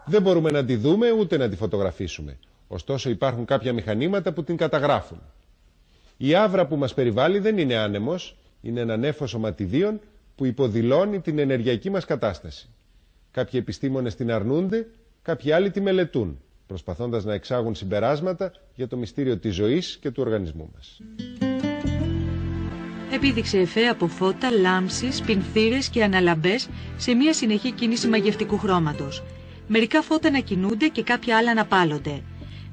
Δεν μπορούμε να τη δούμε ούτε να τη φωτογραφίσουμε. Ωστόσο υπάρχουν κάποια μηχανήματα που την καταγράφουν. Η άβρα που μας περιβάλλει δεν είναι άνεμος, είναι ένα νέφος σωματιδίων που υποδηλώνει την ενεργειακή μας κατάσταση. Κάποιοι επιστήμονες την αρνούνται, κάποιοι άλλοι τη μελετούν, προσπαθώντας να εξάγουν συμπεράσματα για το μυστήριο της ζωής και του οργανισμού μας. Επίδειξε εφέ από φώτα, λάμψεις, πινθύρες και αναλαμπές σε μια συνεχή κίνηση μαγευτικού χρώματος. Μερικά φώτα να κινούνται και κάποια άλλα να πάλονται.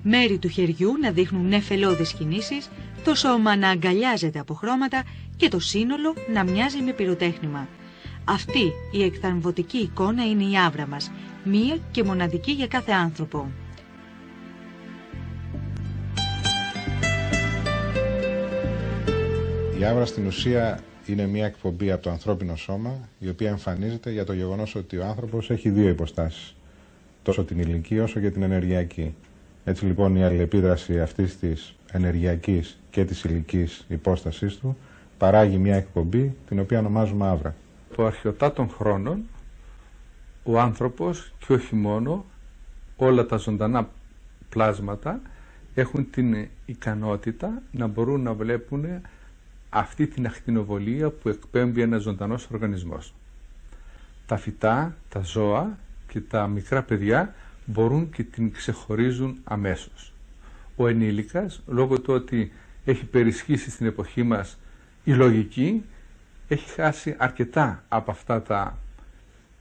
Μέρη του χεριού να δείχνουν νεφελώδεις κινήσεις, το σώμα να αγκαλιάζεται από χρώματα και το σύνολο να μοιάζει με πυροτέχνημα. Αυτή η εκθαμβωτική εικόνα είναι η άβρα μας, μία και μοναδική για κάθε άνθρωπο. Η άβρα στην ουσία είναι μια εκπομπή από το ανθρώπινο σώμα, η οποία εμφανίζεται για το γεγονός ότι ο άνθρωπος έχει δύο υποστάσεις, τόσο την υλική όσο και την ενεργειακή. Έτσι λοιπόν η αλληλεπίδραση αυτής της ενεργειακής και της υλικής υπόστασής του παράγει μια εκπομπή την οποία ονομάζουμε άβρα. Από αρχαιοτά των χρόνων ο άνθρωπος και όχι μόνο, όλα τα ζωντανά πλάσματα έχουν την ικανότητα να μπορούν να βλέπουν αυτή την ακτινοβολία που εκπέμπει ένας ζωντανός οργανισμός. Τα φυτά, τα ζώα και τα μικρά παιδιά μπορούν και την ξεχωρίζουν αμέσως. Ο ενήλικας, λόγω του ότι έχει περισχύσει στην εποχή μας η λογική, έχει χάσει αρκετά από αυτά τα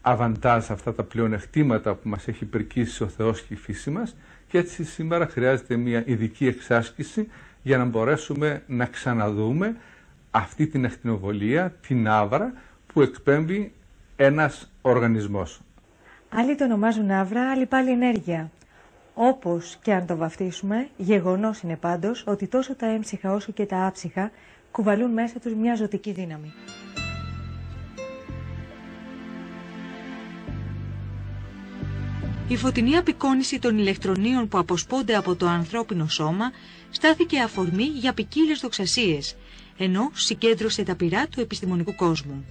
αβαντάζ, αυτά τα πλεονεκτήματα που μας έχει υπερκήσει ο Θεός και η φύση μας, και έτσι σήμερα χρειάζεται μια ειδική εξάσκηση για να μπορέσουμε να ξαναδούμε αυτή την ακτινοβολία, την άβρα που εκπέμπει ένας οργανισμός. Άλλοι το ονομάζουν άβρα, άλλοι πάλι ενέργεια. Όπως και αν το βαφτίσουμε, γεγονός είναι πάντως ότι τόσο τα έμψυχα όσο και τα άψυχα κουβαλούν μέσα τους μια ζωτική δύναμη. Η φωτεινή απεικόνιση των ηλεκτρονίων που αποσπώνται από το ανθρώπινο σώμα στάθηκε αφορμή για ποικίλες δοξασίες, ενώ συγκέντρωσε τα πυρά του επιστημονικού κόσμου.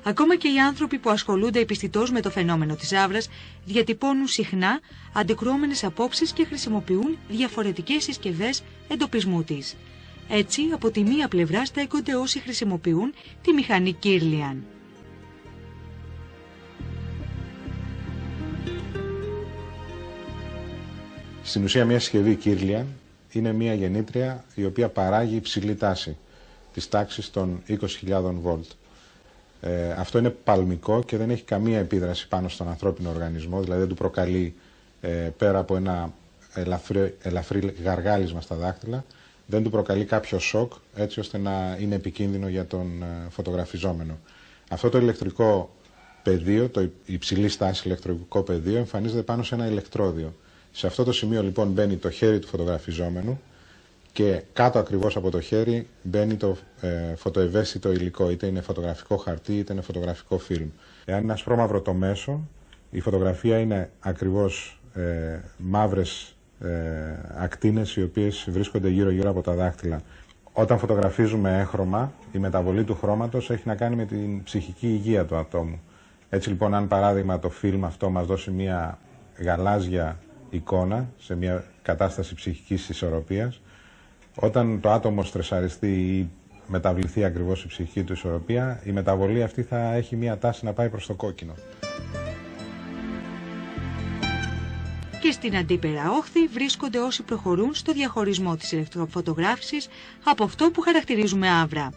Ακόμα και οι άνθρωποι που ασχολούνται επιστητώς με το φαινόμενο της άβρας διατυπώνουν συχνά αντικρουόμενες απόψεις και χρησιμοποιούν διαφορετικές συσκευές εντοπισμού της. Έτσι, από τη μία πλευρά στέκονται όσοι χρησιμοποιούν τη μηχανή Kirlian. Στην ουσία μια συσκευή Kirlian είναι μια γεννήτρια η οποία παράγει υψηλή τάση της τάξης των 20.000 βολτ. Αυτό είναι παλμικό και δεν έχει καμία επίδραση πάνω στον ανθρώπινο οργανισμό, δηλαδή δεν του προκαλεί πέρα από ένα ελαφρύ γαργάλισμα στα δάχτυλα, δεν του προκαλεί κάποιο σοκ έτσι ώστε να είναι επικίνδυνο για τον φωτογραφιζόμενο. Αυτό το ηλεκτρικό πεδίο, το υψηλή στάση ηλεκτρικό πεδίο, εμφανίζεται πάνω σε ένα ηλεκτρόδιο. Σε αυτό το σημείο λοιπόν μπαίνει το χέρι του φωτογραφιζόμενου και κάτω ακριβώς από το χέρι μπαίνει το φωτοευαίσθητο υλικό, είτε είναι φωτογραφικό χαρτί είτε είναι φωτογραφικό φιλμ. Εάν είναι ασπρόμαυρο το μέσο, η φωτογραφία είναι ακριβώς μαύρες ακτίνες οι οποίες βρίσκονται γύρω-γύρω από τα δάχτυλα. Όταν φωτογραφίζουμε έγχρωμα, η μεταβολή του χρώματος έχει να κάνει με την ψυχική υγεία του ατόμου. Έτσι λοιπόν, αν παράδειγμα το φιλμ αυτό μας δώσει μια γαλάζια εικόνα σε μια κατάσταση ψυχικής ισορροπίας, όταν το άτομο στρεσαριστεί ή μεταβληθεί ακριβώς η ψυχική του ισορροπία, η μεταβολή αυτή θα έχει μια τάση να πάει προς το κόκκινο. Και στην αντίπερα όχθη βρίσκονται όσοι προχωρούν στο διαχωρισμό της ηλεκτροφωτογράφησης από αυτό που χαρακτηρίζουμε άβρα.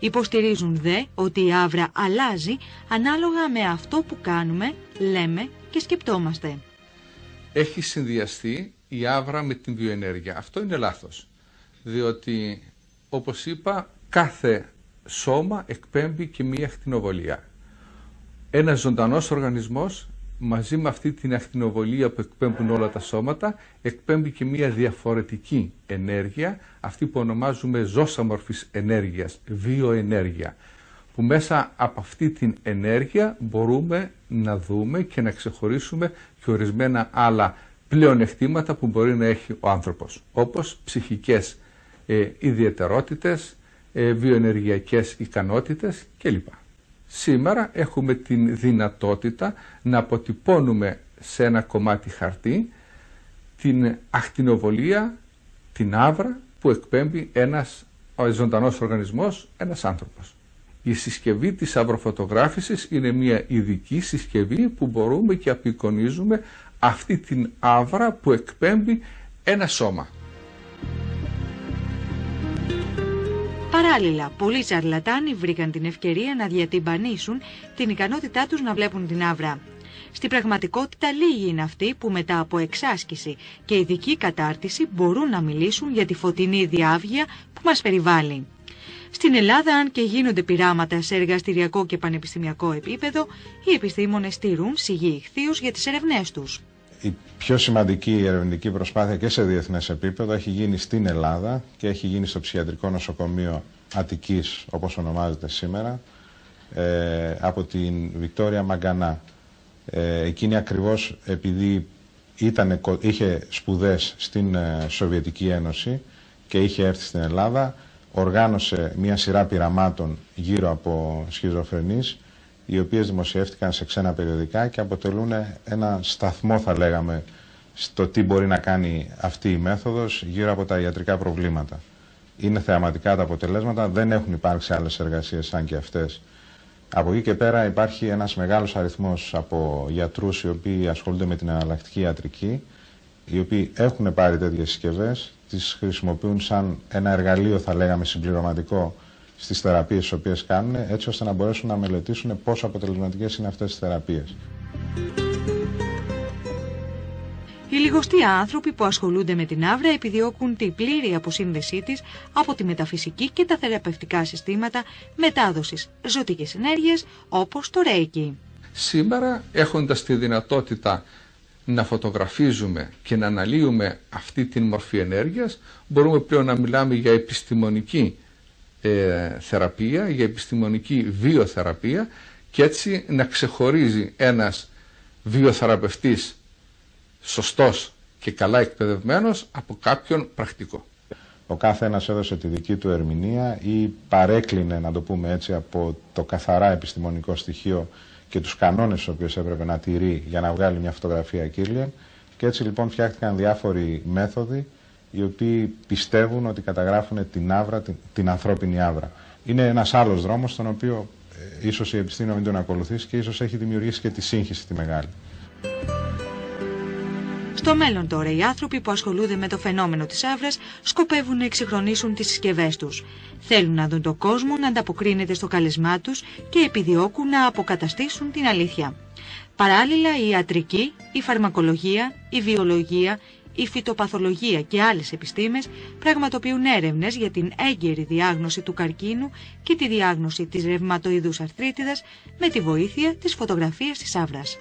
Υποστηρίζουν δε ότι η άβρα αλλάζει ανάλογα με αυτό που κάνουμε, λέμε και σκεπτόμαστε. Έχει συνδυαστεί η άβρα με την βιοενέργεια. Αυτό είναι λάθος. Διότι, όπως είπα, κάθε σώμα εκπέμπει και μία ακτινοβολία. Ένας ζωντανός οργανισμός, μαζί με αυτή την ακτινοβολία που εκπέμπουν όλα τα σώματα, εκπέμπει και μία διαφορετική ενέργεια, αυτή που ονομάζουμε ζώσα μορφής ενέργειας, βιοενέργεια, που μέσα από αυτή την ενέργεια μπορούμε να δούμε και να ξεχωρίσουμε και ορισμένα άλλα πλεονεκτήματα που μπορεί να έχει ο άνθρωπος, όπως ψυχικές ιδιαιτερότητες, βιοενεργειακές ικανότητες κλπ. Σήμερα έχουμε την δυνατότητα να αποτυπώνουμε σε ένα κομμάτι χαρτί την ακτινοβολία, την άβρα που εκπέμπει ένας ζωντανός οργανισμός, ένας άνθρωπος. Η συσκευή της αυροφωτογράφησης είναι μια ειδική συσκευή που μπορούμε και απεικονίζουμε αυτή την άβρα που εκπέμπει ένα σώμα. Παράλληλα, πολλοί σαρλατάνοι βρήκαν την ευκαιρία να διατυμπανίσουν την ικανότητά τους να βλέπουν την άβρα. Στην πραγματικότητα, λίγοι είναι αυτοί που μετά από εξάσκηση και ειδική κατάρτιση μπορούν να μιλήσουν για τη φωτεινή διάβγεια που μας περιβάλλει. Στην Ελλάδα, αν και γίνονται πειράματα σε εργαστηριακό και πανεπιστημιακό επίπεδο, οι επιστήμονες στηρούν σιγή ηχθείως για τις ερευνές τους. Η πιο σημαντική ερευνητική προσπάθεια και σε διεθνές επίπεδο έχει γίνει στην Ελλάδα και έχει γίνει στο Ψυχιατρικό Νοσοκομείο Αττικής, όπως ονομάζεται σήμερα, από την Βικτόρια Μαγκανά. Εκείνη ακριβώς επειδή είχε σπουδές στην Σοβιετική Ένωση και είχε έρθει στην Ελλάδα, οργάνωσε μια σειρά πειραμάτων γύρω από σχιζοφρενείς, οι οποίες δημοσιεύτηκαν σε ξένα περιοδικά και αποτελούν ένα σταθμό, θα λέγαμε, στο τι μπορεί να κάνει αυτή η μέθοδος γύρω από τα ιατρικά προβλήματα. Είναι θεαματικά τα αποτελέσματα, δεν έχουν υπάρξει άλλες εργασίες σαν και αυτές. Από εκεί και πέρα υπάρχει ένας μεγάλος αριθμός από γιατρούς οι οποίοι ασχολούνται με την εναλλακτική ιατρική, οι οποίοι έχουν πάρει τέτοιες συσκευές, τις χρησιμοποιούν σαν ένα εργαλείο, θα λέγαμε, συμπληρωματικό στις θεραπείες τις οποίες κάνουν, έτσι ώστε να μπορέσουν να μελετήσουν πόσο αποτελεσματικές είναι αυτές τις θεραπείες. Οι λιγοστοί άνθρωποι που ασχολούνται με την άβρα επιδιώκουν την πλήρη αποσύνδεσή της από τη μεταφυσική και τα θεραπευτικά συστήματα μετάδοσης ζωτικής ενέργειας όπως το Ρέικι. Σήμερα, έχοντας τη δυνατότητα να φωτογραφίζουμε και να αναλύουμε αυτή την μορφή ενέργειας, μπορούμε πλέον να μιλάμε για επιστημονική θεραπεία, για επιστημονική βιοθεραπεία και έτσι να ξεχωρίζει ένας βιοθεραπευτής σωστός και καλά εκπαιδευμένος από κάποιον πρακτικό. Ο κάθε ένας έδωσε τη δική του ερμηνεία ή παρέκλεινε, να το πούμε έτσι, από το καθαρά επιστημονικό στοιχείο και τους κανόνες στους οποίους έπρεπε να τηρεί για να βγάλει μια φωτογραφία Kirlian, και έτσι λοιπόν φτιάχτηκαν διάφοροι μέθοδοι οι οποίοι πιστεύουν ότι καταγράφουν την άβρα, την ανθρώπινη άβρα. Είναι ένας άλλος δρόμος στον οποίο ίσως η επιστήμη να μην τον ακολουθήσει και ίσως έχει δημιουργήσει και τη σύγχυση τη μεγάλη. Στο μέλλον τώρα οι άνθρωποι που ασχολούνται με το φαινόμενο της άβρας σκοπεύουν να εξυγχρονίσουν τις συσκευές τους. Θέλουν να δουν τον κόσμο να ανταποκρίνεται στο κάλεσμά τους και επιδιώκουν να αποκαταστήσουν την αλήθεια. Παράλληλα η ιατρική, η φαρμακολογία, η βιολογία, η φυτοπαθολογία και άλλες επιστήμες πραγματοποιούν έρευνες για την έγκαιρη διάγνωση του καρκίνου και τη διάγνωση της ρευματοειδούς αρθρίτιδας με τη βοήθεια της φωτογραφίας της άβρας.